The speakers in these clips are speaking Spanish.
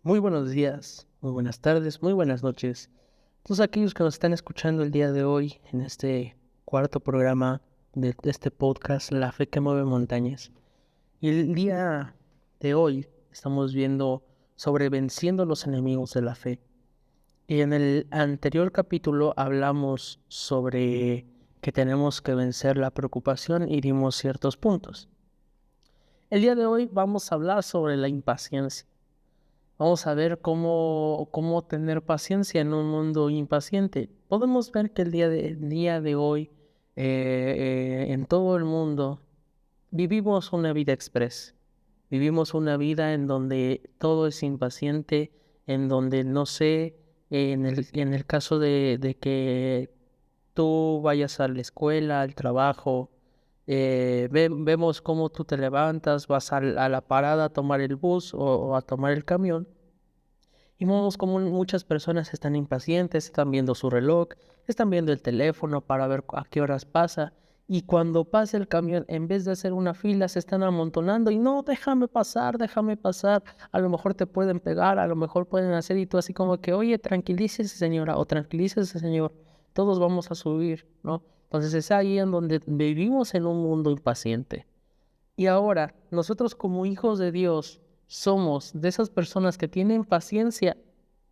Muy buenos días, muy buenas tardes, muy buenas noches. Todos aquellos que nos están escuchando el día de hoy en este cuarto programa de este podcast, La Fe que Mueve Montañas. Y el día de hoy estamos viendo sobre venciendo los enemigos de la fe. Y en el anterior capítulo hablamos sobre que tenemos que vencer la preocupación y dimos ciertos puntos. El día de hoy vamos a hablar sobre la impaciencia. Vamos a ver cómo tener paciencia en un mundo impaciente. Podemos ver que el día de hoy, en todo el mundo, vivimos una vida express. Vivimos una vida en donde todo es impaciente, en donde no sé, en el caso de que tú vayas a la escuela, al trabajo, vemos cómo tú te levantas, vas a la parada a tomar el bus o a tomar el camión. Y vemos como muchas personas están impacientes, están viendo su reloj, están viendo el teléfono para ver a qué horas pasa. Y cuando pasa el camión, en vez de hacer una fila, se están amontonando y no, déjame pasar, déjame pasar. A lo mejor te pueden pegar, a lo mejor pueden hacer y tú así como que, oye, tranquilícese señora o tranquilícese señor, todos vamos a subir, ¿no? Entonces es ahí en donde vivimos en un mundo impaciente. Y ahora, nosotros como hijos de Dios, somos de esas personas que tienen paciencia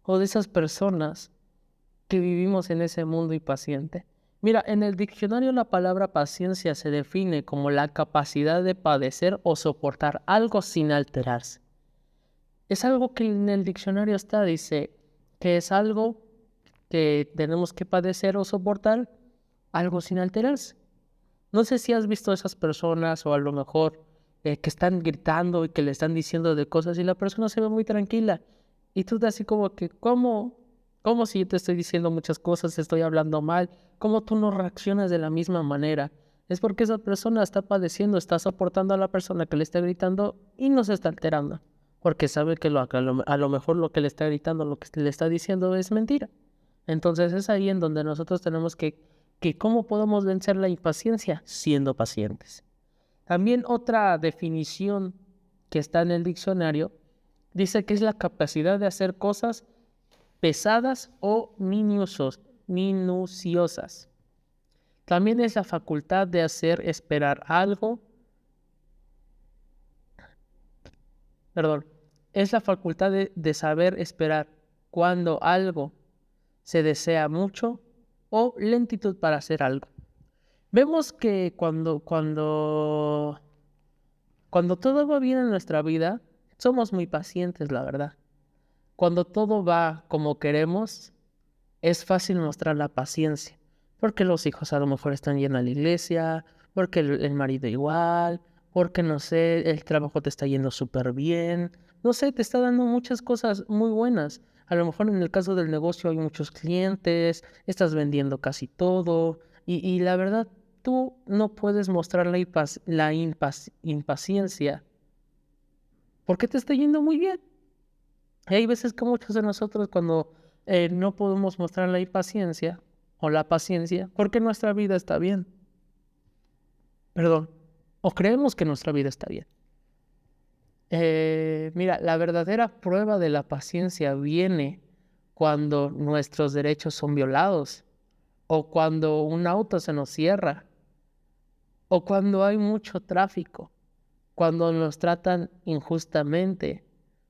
o de esas personas que vivimos en ese mundo impaciente. Mira, en el diccionario la palabra paciencia se define como la capacidad de padecer o soportar algo sin alterarse. Es algo que en el diccionario está, dice que es algo que tenemos que padecer o soportar, algo sin alterarse. No sé si has visto esas personas o a lo mejor que están gritando y que le están diciendo de cosas y la persona se ve muy tranquila. Y tú así como que, ¿cómo si yo te estoy diciendo muchas cosas, te estoy hablando mal? ¿Cómo tú no reaccionas de la misma manera? Es porque esa persona está padeciendo, está soportando a la persona que le está gritando y no se está alterando. Porque sabe que a lo mejor lo que le está gritando, lo que le está diciendo es mentira. Entonces es ahí en donde nosotros tenemos que cómo podemos vencer la impaciencia siendo pacientes. También otra definición que está en el diccionario dice que es la capacidad de hacer cosas pesadas o minuciosas. También es la facultad de hacer esperar algo, perdón, es la facultad de saber esperar cuando algo se desea mucho o lentitud para hacer algo. Vemos que cuando todo va bien en nuestra vida, somos muy pacientes, la verdad. Cuando todo va como queremos, es fácil mostrar la paciencia, porque los hijos a lo mejor están yendo a la iglesia, porque el marido igual, porque no sé, el trabajo te está yendo súper bien, no sé, te está dando muchas cosas muy buenas. A lo mejor en el caso del negocio hay muchos clientes, estás vendiendo casi todo, y la verdad, tú no puedes mostrar impaciencia porque te está yendo muy bien. Y hay veces que muchos de nosotros cuando no podemos mostrar la impaciencia o la paciencia porque nuestra vida está bien, perdón, o creemos que nuestra vida está bien. Mira, la verdadera prueba de la paciencia viene cuando nuestros derechos son violados, o cuando un auto se nos cierra, o cuando hay mucho tráfico, cuando nos tratan injustamente,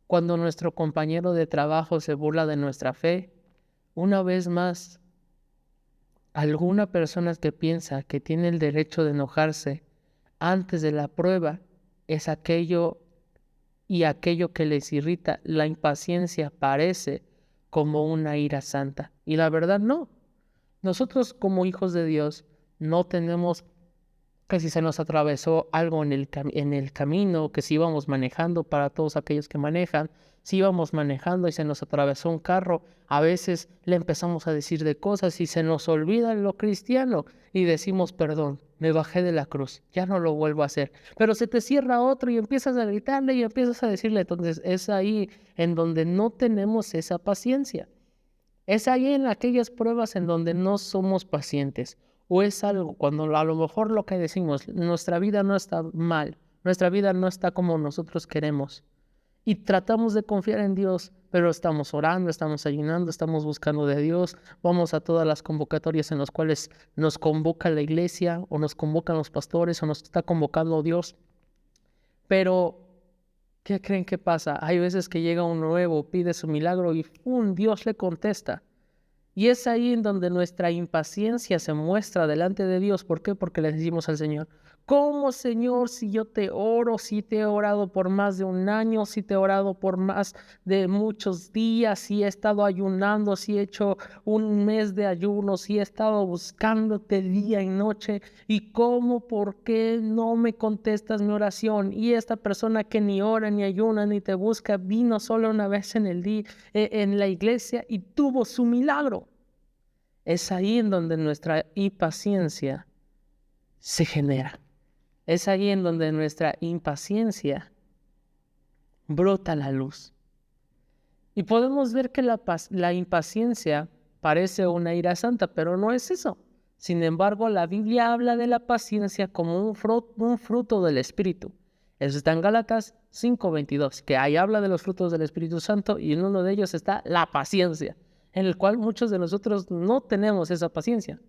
cuando nuestro compañero de trabajo se burla de nuestra fe. Una vez más, alguna persona que piensa que tiene el derecho de enojarse antes de la prueba es aquello que les irrita. La impaciencia parece como una ira santa. Y la verdad no. Nosotros como hijos de Dios no tenemos que si se nos atravesó algo en el camino, que si íbamos manejando, para todos aquellos que manejan, si íbamos manejando y se nos atravesó un carro, a veces le empezamos a decir de cosas y se nos olvida lo cristiano y decimos, perdón, me bajé de la cruz, ya no lo vuelvo a hacer. Pero se te cierra otro y empiezas a gritarle y empiezas a decirle, entonces es ahí en donde no tenemos esa paciencia. Es ahí en aquellas pruebas en donde no somos pacientes. O es algo cuando a lo mejor lo que decimos, nuestra vida no está mal, nuestra vida no está como nosotros queremos. y tratamos de confiar en Dios, pero estamos orando, estamos ayunando, estamos buscando de Dios, vamos a todas las convocatorias en las cuales nos convoca la iglesia o nos convocan los pastores o nos está convocando Dios. Pero, ¿qué creen que pasa? Hay veces que llega un nuevo, pide su milagro y ¡pum! Dios le contesta. Y es ahí en donde nuestra impaciencia se muestra delante de Dios. ¿Por qué? Porque le decimos al Señor, ¿cómo, Señor, si yo te oro, si te he orado por más de un año, si te he orado por más de muchos días, si he estado ayunando, si he hecho un mes de ayuno, si he estado buscándote día y noche? ¿Y cómo, por qué no me contestas mi oración? Y esta persona que ni ora, ni ayuna, ni te busca, vino solo una vez en el día, en la iglesia y tuvo su milagro. Es ahí en donde nuestra impaciencia se genera. Es ahí en donde nuestra impaciencia brota la luz. Y podemos ver que la impaciencia parece una ira santa, pero no es eso. Sin embargo, la Biblia habla de la paciencia como un fruto del Espíritu. Eso está en Gálatas 5:22, que ahí habla de los frutos del Espíritu Santo y en uno de ellos está la paciencia, en el cual muchos de nosotros no tenemos esa paciencia,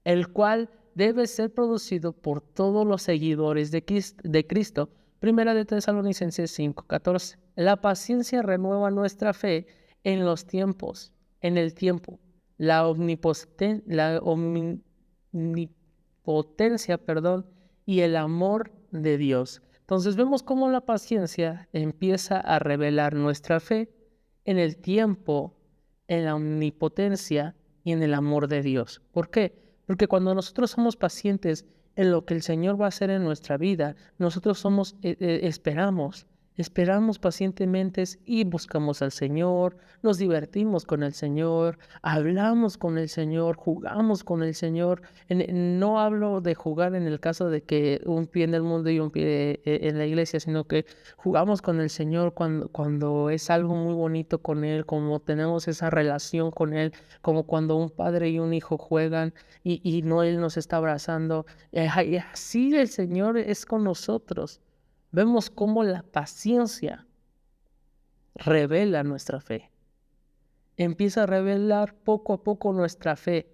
el cual debe ser producido por todos los seguidores de Cristo. Primera de Tesalonicenses 5:14. La paciencia renueva nuestra fe en los tiempos, en el tiempo. La omnipotencia, y el amor de Dios. Entonces vemos cómo la paciencia empieza a revelar nuestra fe en el tiempo, en la omnipotencia y en el amor de Dios. ¿Por qué? Porque cuando nosotros somos pacientes en lo que el Señor va a hacer en nuestra vida, nosotros esperamos pacientemente y buscamos al Señor, nos divertimos con el Señor, hablamos con el Señor, jugamos con el Señor. No hablo de jugar en el caso de que un pie en el mundo y un pie en la iglesia, sino que jugamos con el Señor cuando es algo muy bonito con Él, como tenemos esa relación con Él, como cuando un padre y un hijo juegan y no Él nos está abrazando. Y así el Señor es con nosotros. Vemos cómo la paciencia revela nuestra fe. Empieza a revelar poco a poco nuestra fe.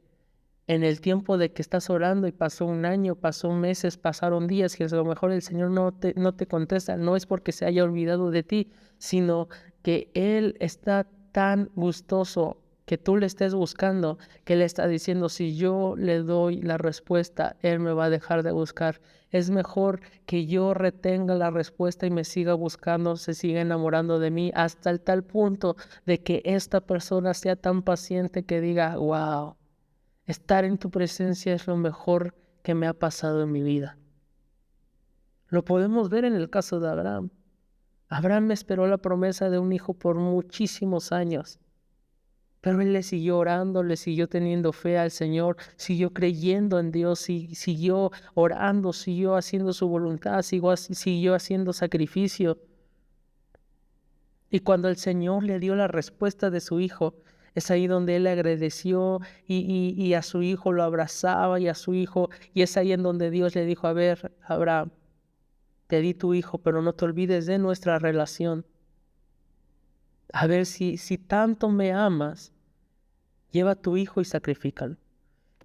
En el tiempo de que estás orando y pasó un año, pasó meses, pasaron días, y a lo mejor el Señor no te contesta, no es porque se haya olvidado de ti, sino que Él está tan gustoso que tú le estés buscando, que Él está diciendo, si yo le doy la respuesta, Él me va a dejar de buscar. Es mejor que yo retenga la respuesta y me siga buscando, se siga enamorando de mí, hasta el tal punto de que esta persona sea tan paciente que diga, wow, estar en tu presencia es lo mejor que me ha pasado en mi vida. Lo podemos ver en el caso de Abraham. Abraham esperó la promesa de un hijo por muchísimos años, pero él le siguió orando, le siguió teniendo fe al Señor, siguió creyendo en Dios, siguió orando, siguió haciendo su voluntad, siguió haciendo sacrificio. Y cuando el Señor le dio la respuesta de su hijo, es ahí donde él le agradeció y a su hijo lo abrazaba y a su hijo, y es ahí en donde Dios le dijo, a ver, Abraham, te di tu hijo, pero no te olvides de nuestra relación. A ver, si tanto me amas, lleva a tu hijo y sacrifícalo.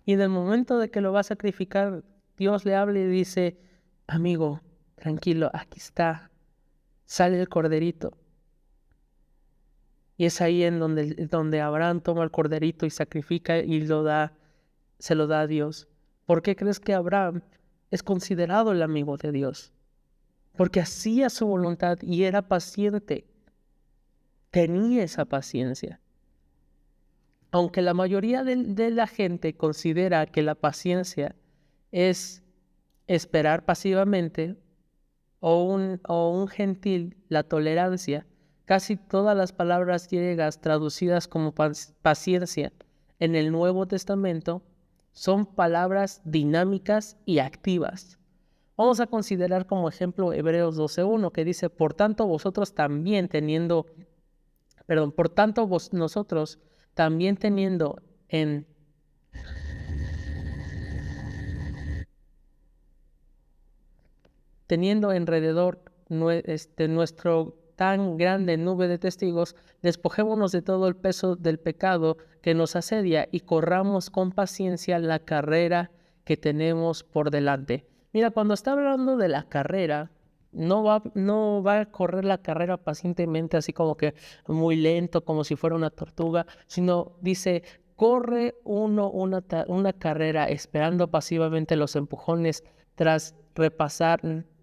Y en el momento de que lo va a sacrificar, Dios le habla y dice, amigo, tranquilo, aquí está, sale el corderito. Y es ahí en donde Abraham toma el corderito y sacrifica y se lo da a Dios. ¿Por qué crees que Abraham es considerado el amigo de Dios? Porque hacía su voluntad y era paciente. Tenía esa paciencia. Aunque la mayoría de la gente considera que la paciencia es esperar pasivamente o un gentil, la tolerancia, casi todas las palabras griegas traducidas como paciencia en el Nuevo Testamento son palabras dinámicas y activas. Vamos a considerar como ejemplo Hebreos 12:1, que dice, por tanto nosotros también teniendo alrededor nuestro tan grande nube de testigos, despojémonos de todo el peso del pecado que nos asedia y corramos con paciencia la carrera que tenemos por delante. Mira, cuando está hablando de la carrera, no va a correr la carrera pacientemente, así como que muy lento, como si fuera una tortuga, sino dice, corre uno una carrera esperando pasivamente los empujones tras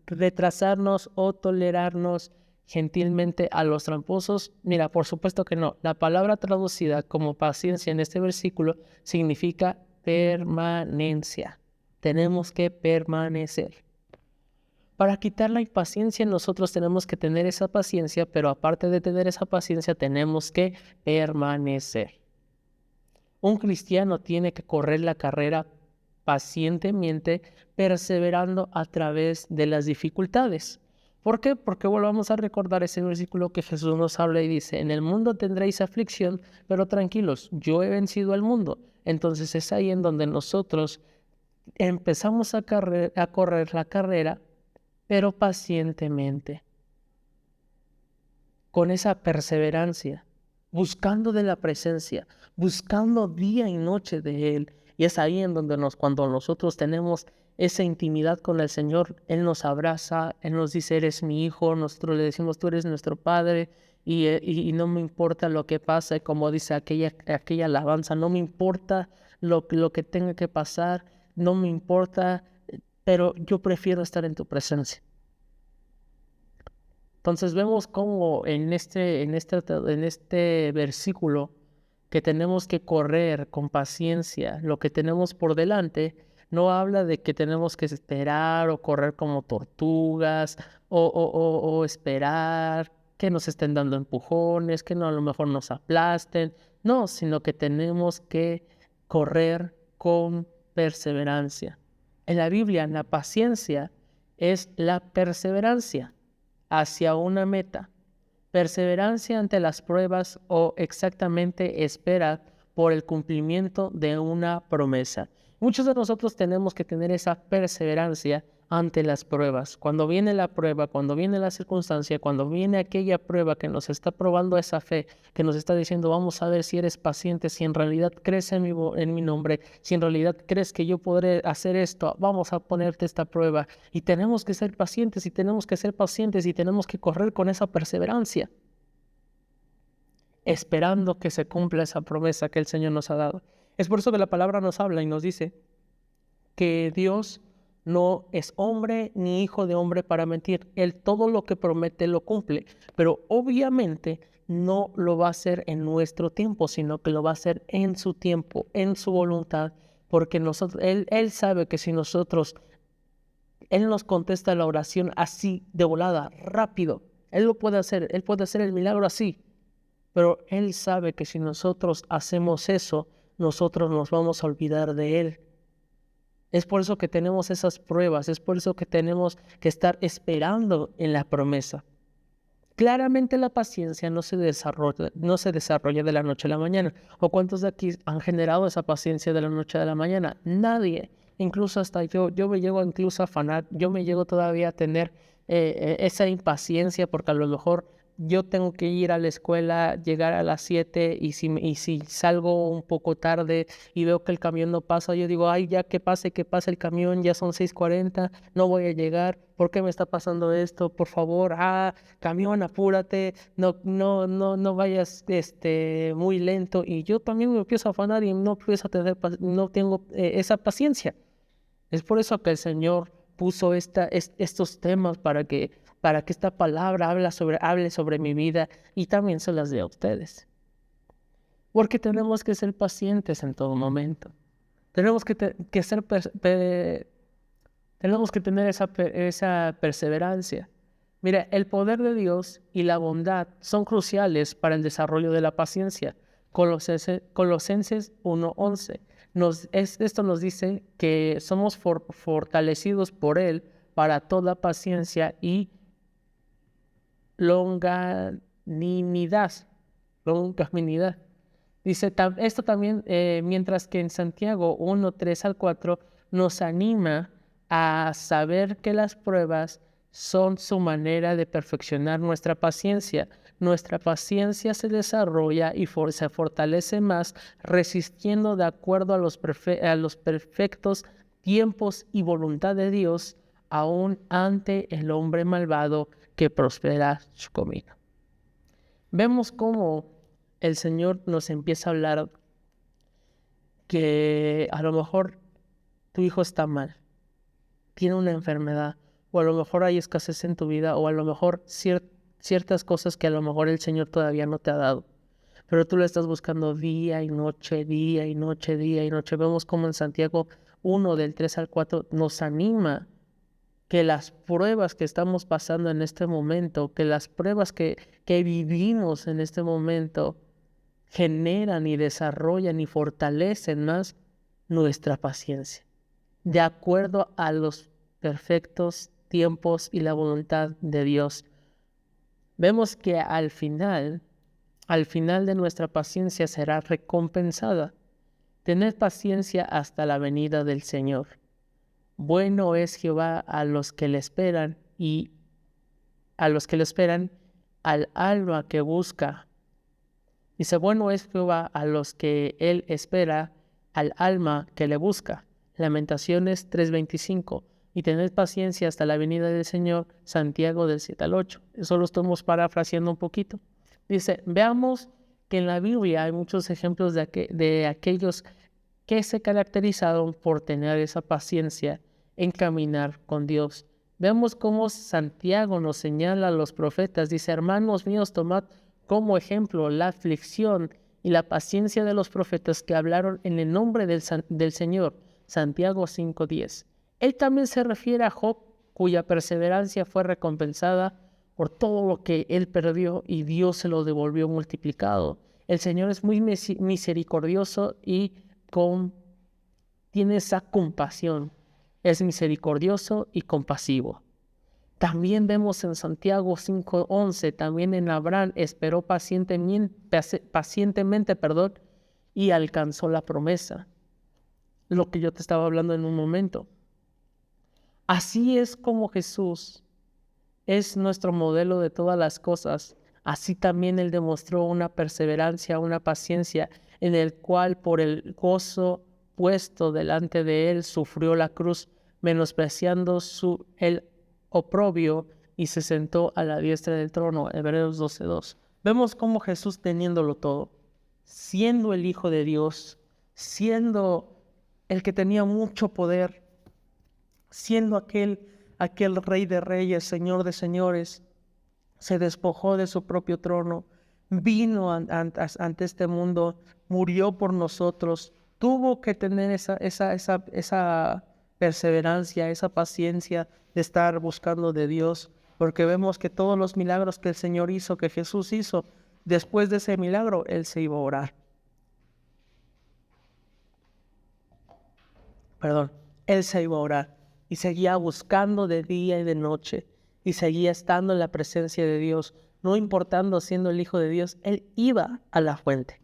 retrasarnos o tolerarnos gentilmente a los tramposos. Mira, por supuesto que no. La palabra traducida como paciencia en este versículo significa permanencia. Tenemos que permanecer. Para quitar la impaciencia, nosotros tenemos que tener esa paciencia, pero aparte de tener esa paciencia, tenemos que permanecer. Un cristiano tiene que correr la carrera pacientemente, perseverando a través de las dificultades. ¿Por qué? Porque volvamos a recordar ese versículo que Jesús nos habla y dice, en el mundo tendréis aflicción, pero tranquilos, yo he vencido al mundo. Entonces es ahí en donde nosotros empezamos a correr la carrera, pero pacientemente, con esa perseverancia, buscando de la presencia, buscando día y noche de Él. Y es ahí en donde cuando nosotros tenemos esa intimidad con el Señor, Él nos abraza, Él nos dice, eres mi hijo, nosotros le decimos, tú eres nuestro Padre, y no me importa lo que pase, como dice aquella alabanza, no me importa lo que tenga que pasar, no me importa, pero yo prefiero estar en tu presencia. Entonces vemos cómo en este versículo que tenemos que correr con paciencia lo que tenemos por delante, no habla de que tenemos que esperar o correr como tortugas o esperar que nos estén dando empujones, que no a lo mejor nos aplasten, no, sino que tenemos que correr con perseverancia. En la Biblia, la paciencia es la perseverancia hacia una meta, perseverancia ante las pruebas o exactamente espera por el cumplimiento de una promesa. Muchos de nosotros tenemos que tener esa perseverancia ante las pruebas. Cuando viene la prueba, cuando viene la circunstancia, cuando viene aquella prueba que nos está probando esa fe, que nos está diciendo, vamos a ver si eres paciente, si en realidad crees en mi nombre, si en realidad crees que yo podré hacer esto, vamos a ponerte esta prueba. Y tenemos que ser pacientes y tenemos que ser pacientes y tenemos que correr con esa perseverancia, esperando que se cumpla esa promesa que el Señor nos ha dado. Es por eso que la palabra nos habla y nos dice que Dios no es hombre ni hijo de hombre para mentir. Él todo lo que promete lo cumple, pero obviamente no lo va a hacer en nuestro tiempo, sino que lo va a hacer en su tiempo, en su voluntad, porque Él sabe que si Él nos contesta la oración así, de volada, rápido, Él lo puede hacer, Él puede hacer el milagro así, pero Él sabe que si nosotros hacemos eso, nosotros nos vamos a olvidar de Él. Es por eso que tenemos esas pruebas, es por eso que tenemos que estar esperando en la promesa. Claramente la paciencia no se desarrolla de la noche a la mañana. ¿O cuántos de aquí han generado esa paciencia de la noche a la mañana? Nadie. Incluso hasta yo me llego incluso a afanar, yo me llego todavía a tener esa impaciencia porque a lo mejor yo tengo que ir a la escuela, llegar a las 7 y si salgo un poco tarde y veo que el camión no pasa, yo digo, ay, ya que pase el camión, ya son 6:40, no voy a llegar, ¿por qué me está pasando esto? Por favor, camión, apúrate, no vayas muy lento. Y yo también me empiezo a afanar y no tengo esa paciencia. Es por eso que el Señor puso estos temas para que esta palabra hable sobre mi vida y también se las dé a ustedes. Porque tenemos que ser pacientes en todo momento. Tenemos que tener esa perseverancia. Mira, el poder de Dios y la bondad son cruciales para el desarrollo de la paciencia. Colosenses 1:11. Esto nos dice que somos fortalecidos por Él para toda paciencia y longanimidad. Dice esto también, mientras que en Santiago 1:3-4 nos anima a saber que las pruebas son su manera de perfeccionar nuestra paciencia. Nuestra paciencia se desarrolla y se fortalece más resistiendo de acuerdo a los perfectos tiempos y voluntad de Dios, aún ante el hombre malvado que prospera su camino. Vemos cómo el Señor nos empieza a hablar que a lo mejor tu hijo está mal, tiene una enfermedad, o a lo mejor hay escasez en tu vida, o a lo mejor ciertas cosas que a lo mejor el Señor todavía no te ha dado. Pero tú lo estás buscando día y noche, día y noche, día y noche. Vemos como en Santiago 1, del 3 al 4, nos anima que las pruebas que estamos pasando en este momento, que las pruebas que vivimos en este momento, generan y desarrollan y fortalecen más nuestra paciencia, de acuerdo a los perfectos tiempos y la voluntad de Dios. Vemos que al final de nuestra paciencia será recompensada. Tened paciencia hasta la venida del Señor. Bueno es Jehová a los que le esperan y a los que le esperan, al alma que busca. Dice, bueno es Jehová a los que él espera, al alma que le busca. Lamentaciones 3:25. Y tened paciencia hasta la venida del Señor. Santiago del 7 al 8. Eso lo estamos parafraseando un poquito. Dice, veamos que en la Biblia hay muchos ejemplos de aquellos que se caracterizaron por tener esa paciencia en caminar con Dios. Vemos cómo Santiago nos señala a los profetas. Dice, hermanos míos, tomad como ejemplo la aflicción y la paciencia de los profetas que hablaron en el nombre del Señor. Santiago 5:10. Él también se refiere a Job, cuya perseverancia fue recompensada por todo lo que él perdió y Dios se lo devolvió multiplicado. El Señor es muy misericordioso y tiene esa compasión. Es misericordioso y compasivo. También vemos en Santiago 5:11, también en Abraham esperó pacientemente, y alcanzó la promesa. Lo que yo te estaba hablando en un momento. Así es como Jesús es nuestro modelo de todas las cosas. Así también Él demostró una perseverancia, una paciencia, en el cual por el gozo puesto delante de Él sufrió la cruz, menospreciando el oprobio, y se sentó a la diestra del trono. Hebreos 12:2. Vemos cómo Jesús, teniéndolo todo, siendo el Hijo de Dios, siendo el que tenía mucho poder, siendo aquel Rey de Reyes, Señor de Señores, se despojó de su propio trono, vino ante este mundo, murió por nosotros, tuvo que tener esa perseverancia, esa paciencia de estar buscando de Dios, porque vemos que todos los milagros que el Señor hizo, que Jesús hizo, después de ese milagro, Él se iba a orar. Él se iba a orar y seguía buscando de día y de noche y seguía estando en la presencia de Dios. No importando siendo el Hijo de Dios, Él iba a la fuente.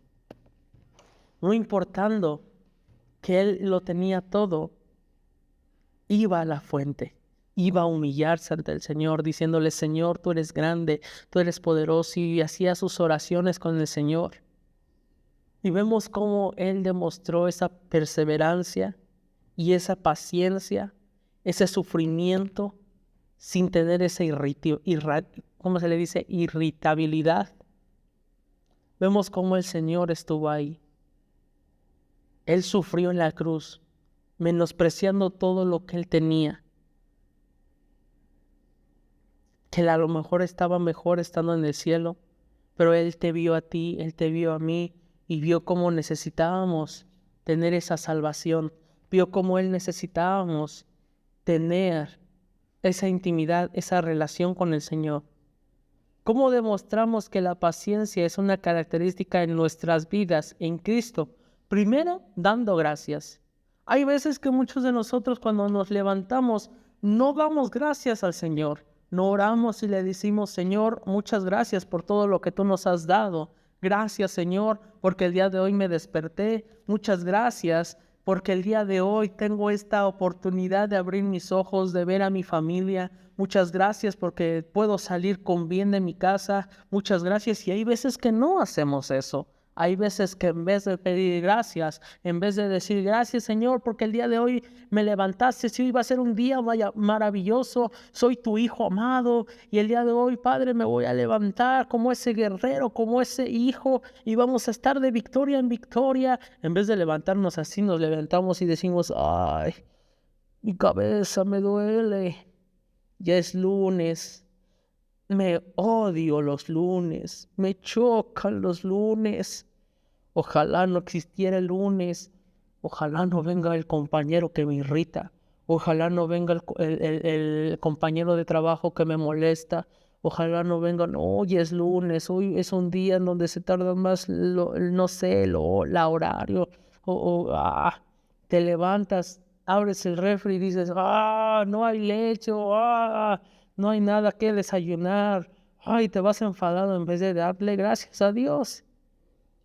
No importando que Él lo tenía todo, iba a la fuente. Iba a humillarse ante el Señor, diciéndole, Señor, tú eres grande, tú eres poderoso, y hacía sus oraciones con el Señor. Y vemos cómo Él demostró esa perseverancia y esa paciencia, ese sufrimiento, sin tener esa irritabilidad. Vemos cómo el Señor estuvo ahí. Él sufrió en la cruz, menospreciando todo lo que Él tenía. Que a lo mejor estaba mejor estando en el cielo, pero Él te vio a ti, Él te vio a mí, y vio cómo necesitábamos tener esa salvación. Vio cómo Él necesitábamos tener esa intimidad, esa relación con el Señor. ¿Cómo demostramos que la paciencia es una característica en nuestras vidas en Cristo? Primero, dando gracias. Hay veces que muchos de nosotros, cuando nos levantamos, no damos gracias al Señor. No oramos y le decimos, Señor, muchas gracias por todo lo que tú nos has dado. Gracias, Señor, porque el día de hoy me desperté. Muchas gracias porque el día de hoy tengo esta oportunidad de abrir mis ojos, de ver a mi familia. Muchas gracias porque puedo salir con bien de mi casa. Muchas gracias. Y hay veces que no hacemos eso. Hay veces que en vez de pedir gracias, en vez de decir gracias Señor porque el día de hoy me levantaste, si hoy va a ser un día maravilloso, soy tu hijo amado y el día de hoy Padre me voy a levantar como ese guerrero, como ese hijo y vamos a estar de victoria en victoria. En vez de levantarnos así, nos levantamos y decimos, ay, mi cabeza me duele, ya es lunes. Me odio los lunes, me chocan los lunes. Ojalá no existiera el lunes, ojalá no venga el compañero que me irrita, ojalá no venga el compañero de trabajo que me molesta, ojalá no venga, no, hoy es lunes, hoy es un día en donde se tarda más, no sé, la horario, te levantas, abres el refri y dices, no hay leche, no hay nada que desayunar, te vas enfadado en vez de darle gracias a Dios.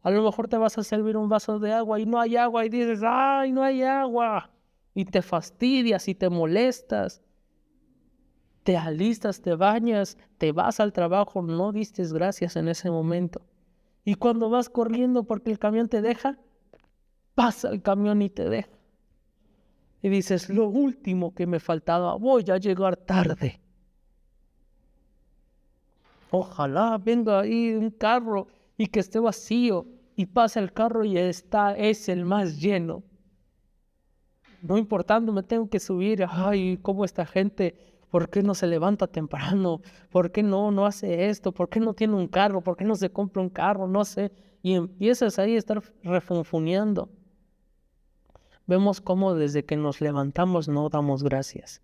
A lo mejor te vas a servir un vaso de agua y no hay agua y dices, ¡ay, no hay agua! Y te fastidias y te molestas. Te alistas, te bañas, te vas al trabajo, no diste gracias en ese momento. Y cuando vas corriendo porque el camión te deja, pasa el camión y te deja. Y dices, lo último que me faltaba, voy a llegar tarde. Ojalá venga ahí un carro y que esté vacío y pasa el carro y es el más lleno. No importando, me tengo que subir. Ay, cómo esta gente, ¿por qué no se levanta temprano? ¿Por qué no hace esto? ¿Por qué no tiene un carro? ¿Por qué no se compra un carro? No sé. Y empiezas ahí a estar refunfuneando. Vemos cómo desde que nos levantamos no damos gracias.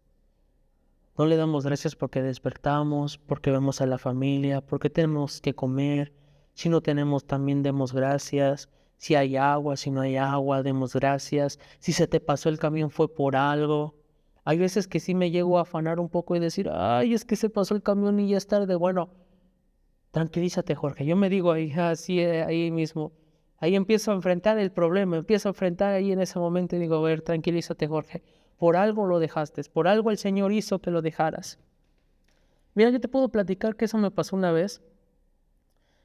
No le damos gracias porque despertamos, porque vemos a la familia, porque tenemos que comer. Si no tenemos, también demos gracias. Si hay agua, si no hay agua, demos gracias. Si se te pasó el camión fue por algo. Hay veces que sí me llego a afanar un poco y decir, ay, es que se pasó el camión y ya es tarde. Bueno, tranquilízate, Jorge. Yo me digo ahí, así, ahí mismo. Ahí empiezo a enfrentar el problema, empiezo a enfrentar ahí en ese momento y digo, a ver, tranquilízate, Jorge. Por algo lo dejaste, por algo el Señor hizo que lo dejaras. Mira, yo te puedo platicar que eso me pasó una vez.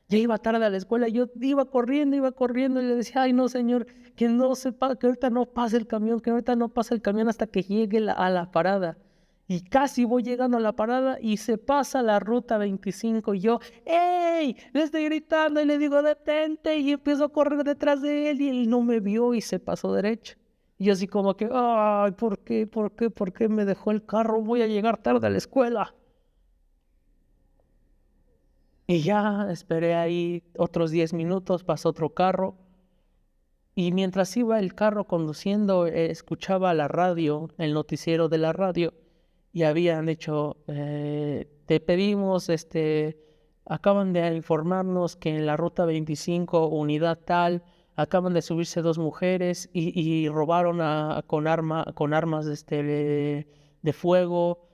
Ya iba tarde a la escuela, yo iba corriendo y le decía, ay no, Señor, que no sepa, que ahorita no pase el camión, que ahorita no pase el camión hasta que llegue a la parada. Y casi voy llegando a la parada y se pasa la ruta 25 y yo, ¡ey! Le estoy gritando y le digo, detente, y empiezo a correr detrás de él y él no me vio y se pasó derecho. Y yo así como que, ay, ¿por qué me dejó el carro? Voy a llegar tarde a la escuela. Y ya esperé ahí otros 10 minutos, pasó otro carro. Y mientras iba el carro conduciendo, escuchaba la radio, el noticiero de la radio, y habían dicho, te pedimos, acaban de informarnos que en la ruta 25, unidad tal, acaban de subirse 2 mujeres y robaron con armas de fuego,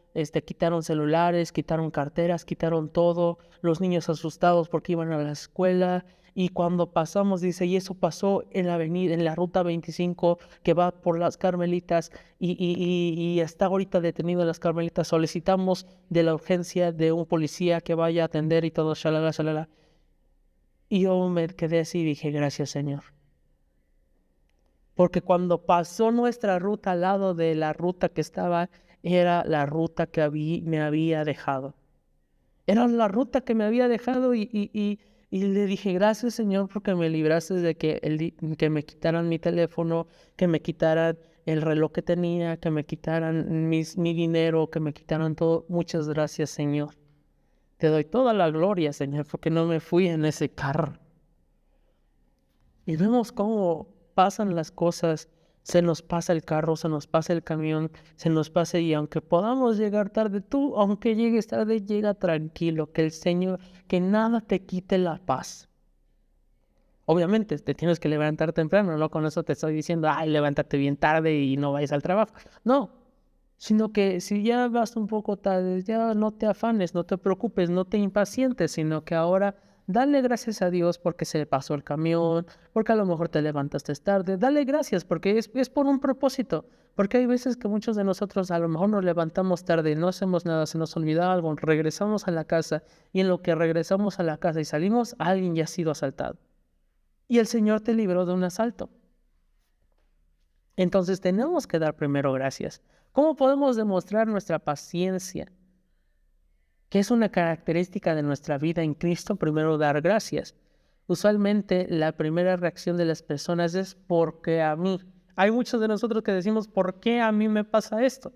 quitaron celulares, quitaron carteras, quitaron todo, los niños asustados porque iban a la escuela. Y cuando pasamos, dice, y eso pasó en la avenida, en la ruta 25 que va por las Carmelitas y está ahorita detenido en las Carmelitas. Solicitamos de la urgencia de un policía que vaya a atender y todo, shalala, shalala. Y yo me quedé así y dije, gracias, Señor. Porque cuando pasó nuestra ruta al lado de la ruta que estaba, era la ruta que me había dejado. Era la ruta que me había dejado y le dije, gracias Señor porque me libraste de que me quitaran mi teléfono, que me quitaran el reloj que tenía, que me quitaran mi dinero, que me quitaran todo. Muchas gracias Señor. Te doy toda la gloria Señor porque no me fui en ese carro. Y vemos cómo pasan las cosas, se nos pasa el carro, se nos pasa el camión, se nos pasa y aunque podamos llegar tarde, tú, aunque llegues tarde, llega tranquilo, que el Señor, que nada te quite la paz. Obviamente, te tienes que levantar temprano, no con eso te estoy diciendo, ay, levántate bien tarde y no vayas al trabajo. No, sino que si ya vas un poco tarde, ya no te afanes, no te preocupes, no te impacientes, sino que ahora Dale gracias a Dios porque se le pasó el camión, porque a lo mejor te levantaste tarde. Dale gracias porque es por un propósito. Porque hay veces que muchos de nosotros a lo mejor nos levantamos tarde, no hacemos nada, se nos olvida algo, regresamos a la casa y en lo que regresamos a la casa y salimos, alguien ya ha sido asaltado. Y el Señor te libró de un asalto. Entonces tenemos que dar primero gracias. ¿Cómo podemos demostrar nuestra paciencia? Que es una característica de nuestra vida en Cristo, primero dar gracias. Usualmente la primera reacción de las personas es ¿por qué a mí? Hay muchos de nosotros que decimos ¿por qué a mí me pasa esto?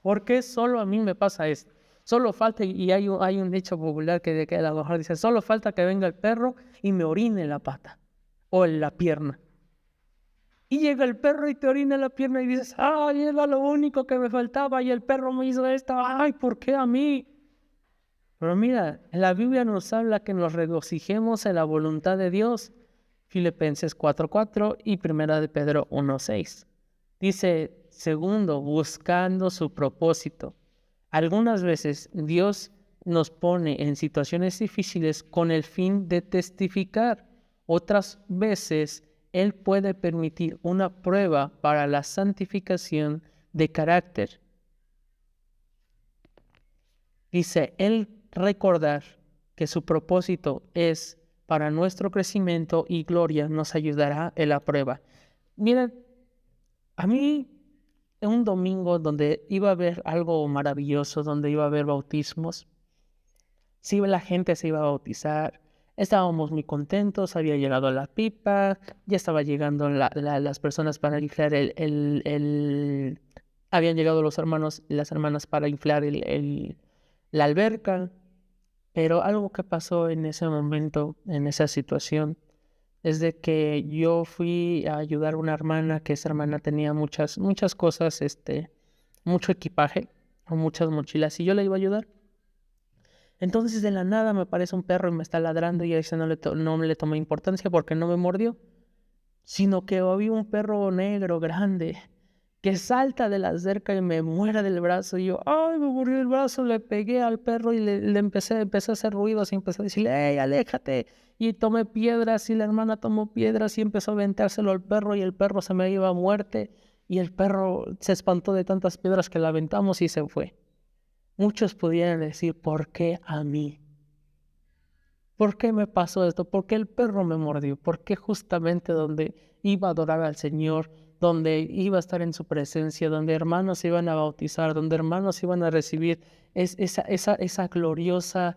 ¿Por qué solo a mí me pasa esto? Solo falta, y hay un dicho popular que a lo mejor dice, solo falta que venga el perro y me orine la pata o en la pierna. Y llega el perro y te orina la pierna y dices, ay, era lo único que me faltaba y el perro me hizo esto, ay, ¿por qué a mí? Pero mira, la Biblia nos habla que nos regocijemos en la voluntad de Dios. Filipenses 4:4 y Primera de Pedro 1:6. Dice, segundo, buscando su propósito. Algunas veces Dios nos pone en situaciones difíciles con el fin de testificar. Otras veces Él puede permitir una prueba para la santificación de carácter. Dice, Él recordar que su propósito es para nuestro crecimiento y gloria nos ayudará en la prueba. Miren, a mí en un domingo donde iba a haber algo maravilloso, donde iba a haber bautismos, sí, la gente se iba a bautizar, estábamos muy contentos, había llegado la pipa, ya estaba llegando las personas para inflar habían llegado los hermanos y las hermanas para inflar la alberca. Pero algo que pasó en ese momento, en esa situación, es de que yo fui a ayudar a una hermana, que esa hermana tenía muchas cosas, mucho equipaje, o muchas mochilas, y yo le iba a ayudar. Entonces de la nada me aparece un perro y me está ladrando y a ese no le tomé importancia porque no me mordió, sino que había un perro negro grande que salta de la cerca y me muerde del brazo. Y yo, ay, me murió el brazo, le pegué al perro y le empecé a hacer ruidos y empecé a decirle, hey, aléjate. Y tomé piedras y la hermana tomó piedras y empezó a aventárselo al perro y el perro se me iba a muerte. Y el perro se espantó de tantas piedras que la aventamos y se fue. Muchos pudieran decir, ¿por qué a mí? ¿Por qué me pasó esto? ¿Por qué el perro me mordió? ¿Por qué justamente donde iba a adorar al Señor, donde iba a estar en su presencia, donde hermanos se iban a bautizar, donde hermanos iban a recibir esa gloriosa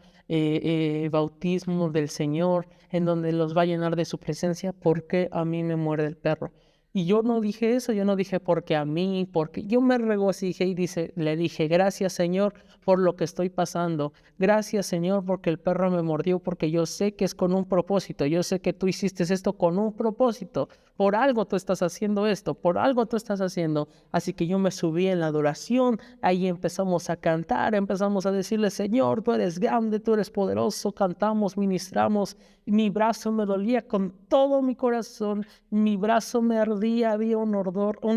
bautismo del Señor, en donde los va a llenar de su presencia? ¿Por qué a mí me muerde el perro? Y yo no dije eso, yo no dije porque a mí, porque yo me regocijé y le dije, gracias Señor por lo que estoy pasando. Gracias Señor porque el perro me mordió, porque yo sé que es con un propósito. Yo sé que tú hiciste esto con un propósito. Por algo tú estás haciendo esto, por algo tú estás haciendo. Así que yo me subí en la adoración, ahí empezamos a cantar, empezamos a decirle, Señor, tú eres grande, tú eres poderoso. Cantamos, ministramos. Mi brazo me dolía con todo mi corazón, mi brazo me ardía, había un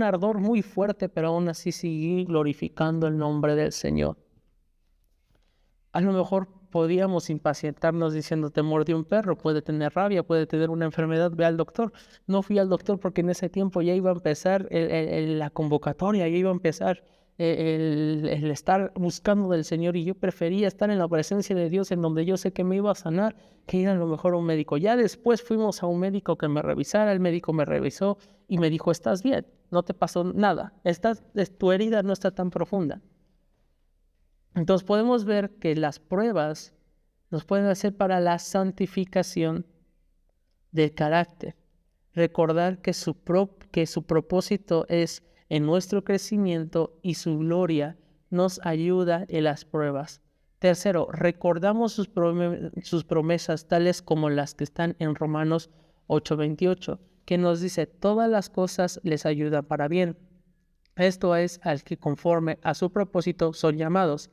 ardor muy fuerte, pero aún así seguí glorificando el nombre del Señor. A lo mejor podíamos impacientarnos diciendo, te mordió un perro, puede tener rabia, puede tener una enfermedad, ve al doctor. No fui al doctor porque en ese tiempo ya iba a empezar la convocatoria, ya iba a empezar el estar buscando del Señor, y yo prefería estar en la presencia de Dios, en donde yo sé que me iba a sanar, que ir a lo mejor a un médico. Ya después fuimos a un médico que me revisara, el médico me revisó y me dijo, estás bien, no te pasó nada, tu herida no está tan profunda. Entonces podemos ver que las pruebas nos pueden hacer para la santificación del carácter. Recordar que su propósito es en nuestro crecimiento y su gloria nos ayuda en las pruebas. Tercero, recordamos sus promesas tales como las que están en Romanos 8:28, que nos dice, todas las cosas les ayudan para bien. Esto es al que conforme a su propósito son llamados.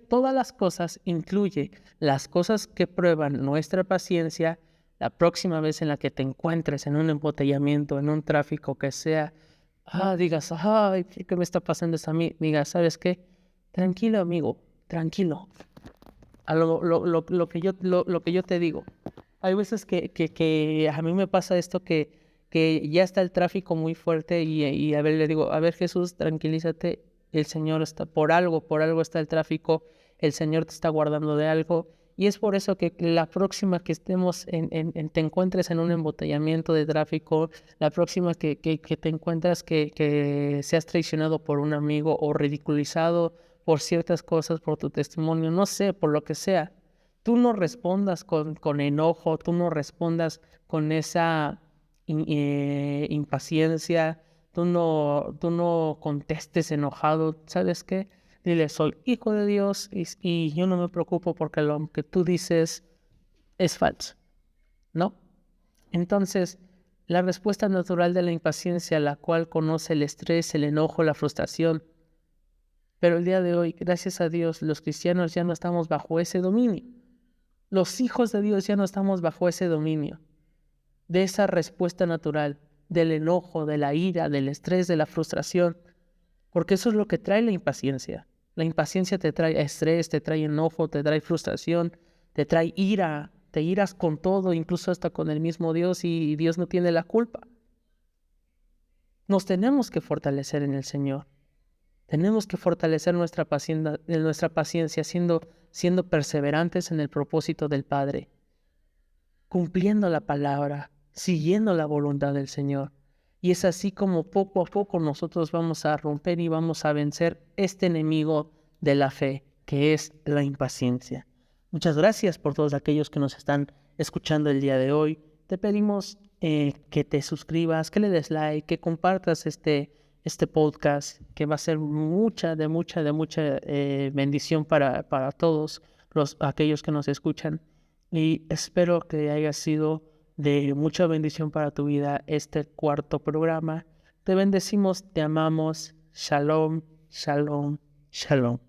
Todas las cosas incluye las cosas que prueban nuestra paciencia. La próxima vez en la que te encuentres en un embotellamiento, en un tráfico que sea, digas, ay, ¿qué me está pasando esto a mí? Digas, ¿sabes qué? Tranquilo, amigo, tranquilo. a lo que yo te digo. Hay veces que a mí me pasa esto que ya está el tráfico muy fuerte y a ver, le digo, a ver Jesús, tranquilízate, el Señor está por algo está el tráfico, el Señor te está guardando de algo. Y es por eso que la próxima que estemos te encuentres en un embotellamiento de tráfico, la próxima que te encuentras que seas traicionado por un amigo o ridiculizado por ciertas cosas, por tu testimonio, no sé, por lo que sea, tú no respondas con enojo, tú no respondas con esa impaciencia, tú no contestes enojado, ¿sabes qué? Dile, soy hijo de Dios y yo no me preocupo porque lo que tú dices es falso, ¿no? Entonces, la respuesta natural de la impaciencia, la cual conoce el estrés, el enojo, la frustración. Pero el día de hoy, gracias a Dios, los cristianos ya no estamos bajo ese dominio. Los hijos de Dios ya no estamos bajo ese dominio de esa respuesta natural, del enojo, de la ira, del estrés, de la frustración, porque eso es lo que trae la impaciencia. La impaciencia te trae estrés, te trae enojo, te trae frustración, te trae ira, te iras con todo, incluso hasta con el mismo Dios y Dios no tiene la culpa. Nos tenemos que fortalecer en el Señor. Tenemos que fortalecer nuestra paciencia siendo perseverantes en el propósito del Padre, cumpliendo la palabra, siguiendo la voluntad del Señor. Y es así como poco a poco nosotros vamos a romper y vamos a vencer este enemigo de la fe, que es la impaciencia. Muchas gracias por todos aquellos que nos están escuchando el día de hoy. Te pedimos que te suscribas, que le des like, que compartas este podcast, que va a ser mucha bendición para todos aquellos que nos escuchan. Y espero que haya sido de mucha bendición para tu vida este cuarto programa. Te bendecimos, te amamos. Shalom, shalom, shalom.